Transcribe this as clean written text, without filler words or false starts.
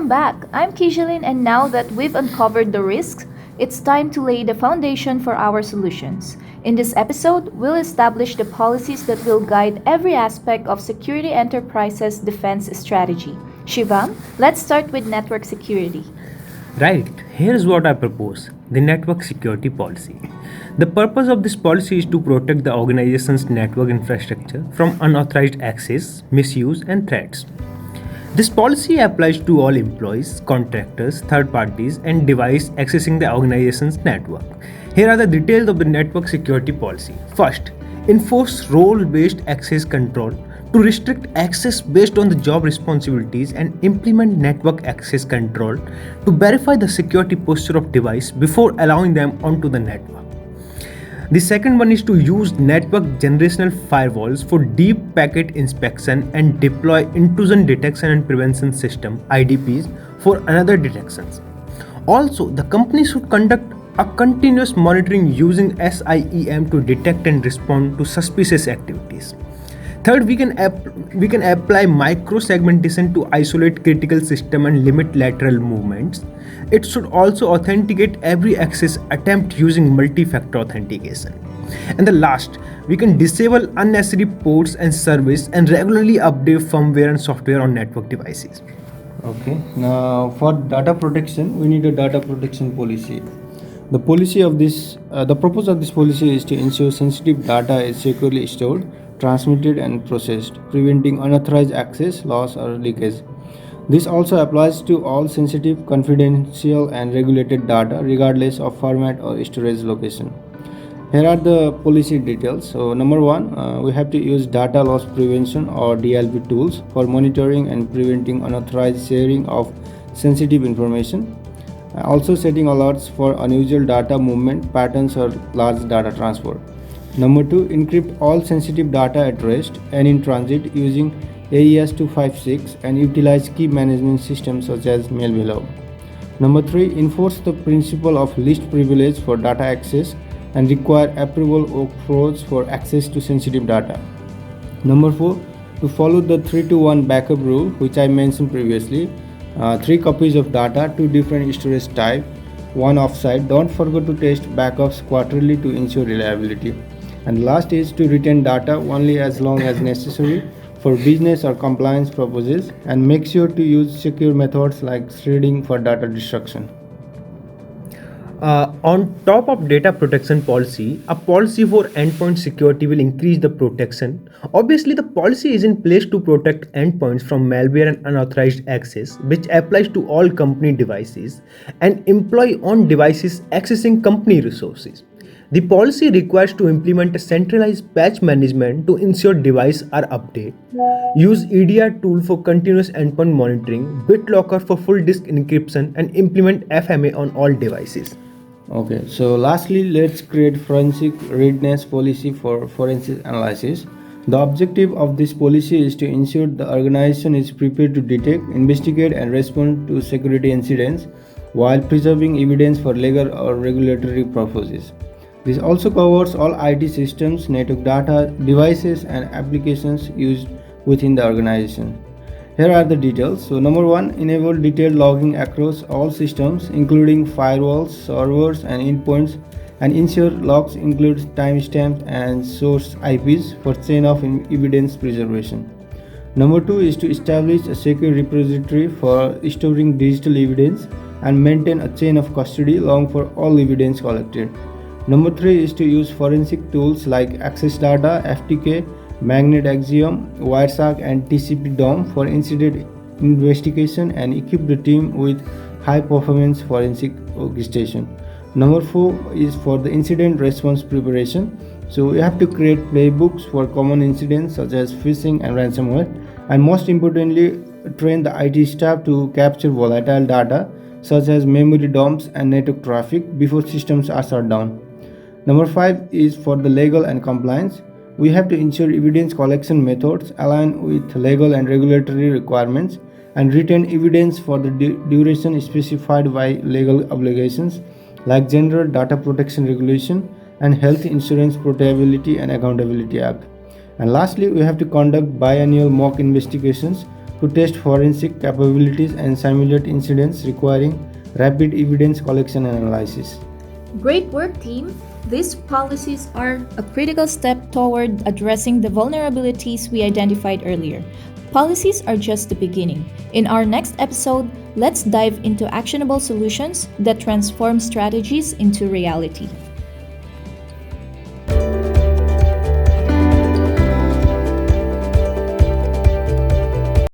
Welcome back. I'm Kijalin, and now that we've uncovered the risks, it's time to lay the foundation for our solutions. In this episode, we'll establish the policies that will guide every aspect of security enterprises' defense strategy. Shivam, let's start with network security. Right, here's what I propose the network security policy. The purpose of this policy is to protect the organization's network infrastructure from unauthorized access, misuse, and threats. This policy applies to all employees, contractors, third parties, and devices accessing the organization's network. Here are the details of the network security policy. First, enforce role based access control to restrict access based on the job responsibilities and implement network access control to verify the security posture of device before allowing them onto the network. The second one is to use network generational firewalls for deep packet inspection and deploy intrusion detection and prevention system IDPs for another detections. Also, the company should conduct a continuous monitoring using SIEM to detect and respond to suspicious activities. Third, we can apply micro segmentation to isolate critical system and limit lateral movements. It should also authenticate every access attempt using multi-factor authentication. And the last, we can disable unnecessary ports and service and regularly update firmware and software on network devices. Okay, now for data protection, we need a data protection policy. The purpose of this policy is to ensure sensitive data is securely stored, transmitted, and processed, preventing unauthorized access, loss, or leakage. This also applies to all sensitive, confidential, and regulated data, regardless of format or storage location. Here are the policy details. So, number one, we have to use data loss prevention or DLP tools for monitoring and preventing unauthorized sharing of sensitive information. Also, setting alerts for unusual data movement patterns or large data transfer. Number two, encrypt all sensitive data at rest and in transit using AES 256 and utilize key management systems such as mail below. Number three, enforce the principle of least privilege for data access and require approval of flows for access to sensitive data. Number four, to follow the 3-to-1 backup rule, which I mentioned previously, 3 copies of data, 2 different storage type, 1 offsite. Don't forget to test backups quarterly to ensure reliability. And last is to retain data only as long as necessary for business or compliance purposes, and make sure to use secure methods like threading for data destruction. On top of data protection policy, a policy for endpoint security will increase the protection. Obviously, the policy is in place to protect endpoints from malware and unauthorized access, which applies to all company devices and employee owned devices accessing company resources. The policy requires to implement a centralized patch management to ensure devices are updated. Use EDR tool for continuous endpoint monitoring, BitLocker for full disk encryption, and implement FMA on all devices. Okay, so lastly, let's create forensic readiness policy for forensic analysis. The objective of this policy is to ensure the organization is prepared to detect, investigate, and respond to security incidents while preserving evidence for legal or regulatory purposes. This also covers all IT systems, network data, devices, and applications used within the organization. Here are the details. So, number one, enable detailed logging across all systems, including firewalls, servers, and endpoints, and ensure logs include timestamps and source IPs for chain of evidence preservation. Number two is to establish a secure repository for storing digital evidence and maintain a chain of custody log for all evidence collected. Number three is to use forensic tools like Access Data, FTK, Magnet Axiom, Wireshark, and TCP DOM for incident investigation and equip the team with high performance forensic orchestration. Number four is for the incident response preparation. So we have to create playbooks for common incidents such as phishing and ransomware, and most importantly, train the IT staff to capture volatile data such as memory dumps and network traffic before systems are shut down. Number five is for the legal and compliance. We have to ensure evidence collection methods align with legal and regulatory requirements and retain evidence for the duration specified by legal obligations like General Data Protection Regulation and Health Insurance Portability and Accountability Act. And lastly, we have to conduct biannual mock investigations to test forensic capabilities and simulate incidents requiring rapid evidence collection and analysis. Great work, team! These policies are a critical step toward addressing the vulnerabilities we identified earlier. Policies are just the beginning. In our next episode, let's dive into actionable solutions that transform strategies into reality.